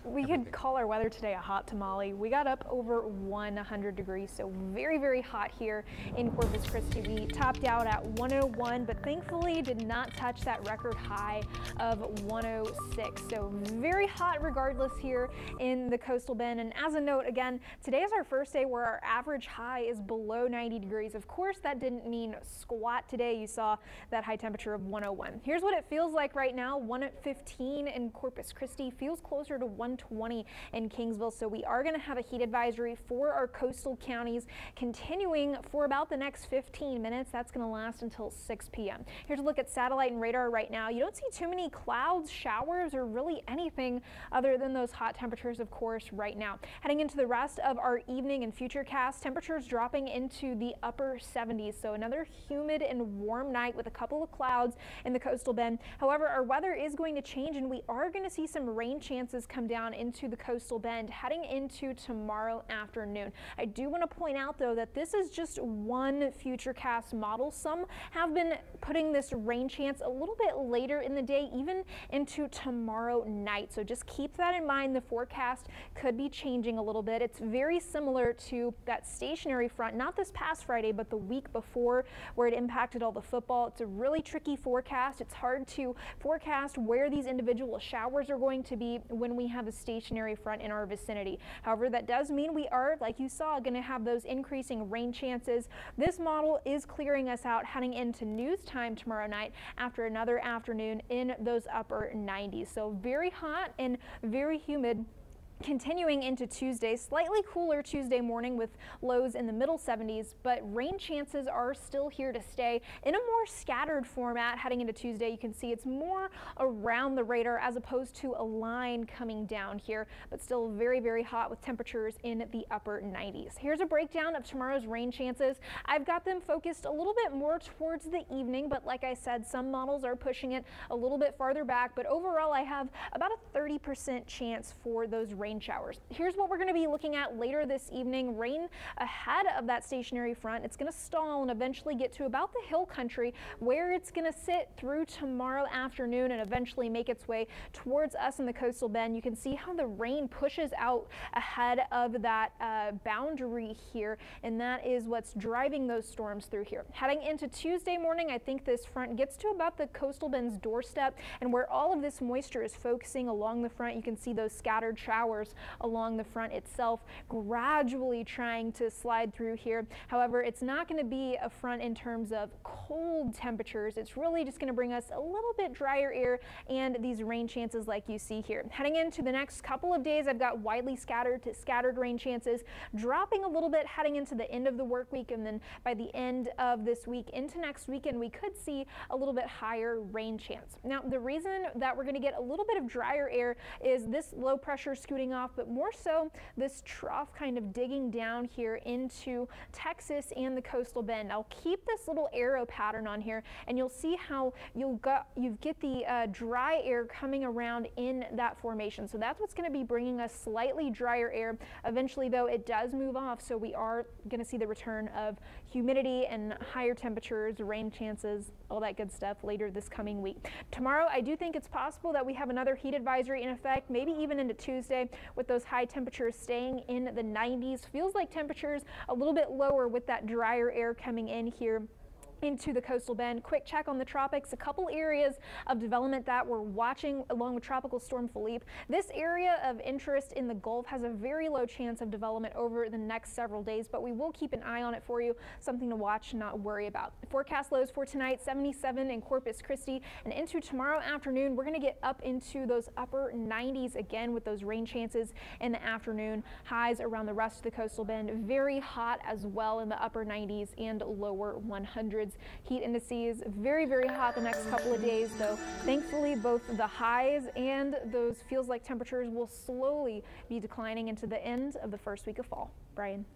We could call our weather today a hot tamale. We got up over 100 degrees, so very, very hot here in Corpus Christi. We topped out at 101, but thankfully did not touch that record high of 106. So very hot regardless here in the coastal bend. And as a note, again, today is our first day where our average high is below 90 degrees. Of course, that didn't mean squat today. You saw that high temperature of 101. Here's what it feels like right now. 115 in Corpus Christi, feels closer to 120 in Kingsville. So we are going to have a heat advisory for our coastal counties continuing for about the next 15 minutes. That's going to last until 6 p.m. Here's a look at satellite and radar right now. You don't see too many clouds, showers, or really anything other than those hot temperatures, of course, right now. Heading into the rest of our evening and futurecast, temperatures dropping into the upper 70s. So another humid and warm night with a couple of clouds in the coastal bend. However, our weather is going to change and we are going to see some rain chances come down into the coastal bend heading into tomorrow afternoon. I do want to point out though that this is just one futurecast model. Some have been putting this rain chance a little bit later in the day, even into tomorrow night. So just keep that in mind. The forecast could be changing a little bit. It's very similar to that stationary front, not this past Friday, but the week before where it impacted all the football. It's a really tricky forecast. It's hard to forecast where these individual showers are going to be when we have a stationary front in our vicinity. However, that does mean we are, like you saw, going to have those increasing rain chances. This model is clearing us out heading into news time tomorrow night after another afternoon in those upper 90s. So very hot and very humid. Continuing into Tuesday, slightly cooler Tuesday morning with lows in the middle 70s, but rain chances are still here to stay in a more scattered format heading into Tuesday. You can see it's more around the radar as opposed to a line coming down here, but still very, very hot with temperatures in the upper 90s. Here's a breakdown of tomorrow's rain chances. I've got them focused a little bit more towards the evening, but like I said, some models are pushing it a little bit farther back, but overall I have about a 30% chance for those rain showers. Here's what we're going to be looking at later this evening. Rain ahead of that stationary front. It's going to stall and eventually get to about the hill country where it's going to sit through tomorrow afternoon and eventually make its way towards us in the coastal bend. You can see how the rain pushes out ahead of that boundary here, and that is what's driving those storms through here. Heading into Tuesday morning, I think this front gets to about the coastal bend's doorstep, and where all of this moisture is focusing along the front, you can see those scattered showers along the front itself, gradually trying to slide through here. However, it's not going to be a front in terms of cold temperatures. It's really just going to bring us a little bit drier air and these rain chances like you see here. Heading into the next couple of days, I've got widely scattered to scattered rain chances, dropping a little bit heading into the end of the work week, and then by the end of this week into next weekend, we could see a little bit higher rain chance. Now, the reason that we're going to get a little bit of drier air is this low pressure scooting off, but more so this trough kind of digging down here into Texas and the coastal bend. I'll keep this little arrow pattern on here and you'll see how you get the dry air coming around in that formation. So that's what's going to be bringing us slightly drier air. Eventually though, it does move off, so we are going to see the return of humidity and higher temperatures, rain chances, all that good stuff later this coming week. Tomorrow, I do think it's possible that we have another heat advisory in effect, maybe even into Tuesday, with those high temperatures staying in the 90s. Feels like temperatures a little bit lower with that drier air coming in here into the coastal bend. Quick check on the tropics. A couple areas of development that we're watching along with Tropical Storm Philippe. This area of interest in the Gulf has a very low chance of development over the next several days, but we will keep an eye on it for you. Something to watch, not worry about. Forecast lows for tonight, 77 in Corpus Christi, and into tomorrow afternoon, we're going to get up into those upper 90s again with those rain chances in the afternoon. Highs around the rest of the coastal bend, very hot as well in the upper 90s and lower 100s. Heat indices very, very hot the next couple of days, though thankfully both the highs and those feels like temperatures will slowly be declining into the end of the first week of fall. Brian.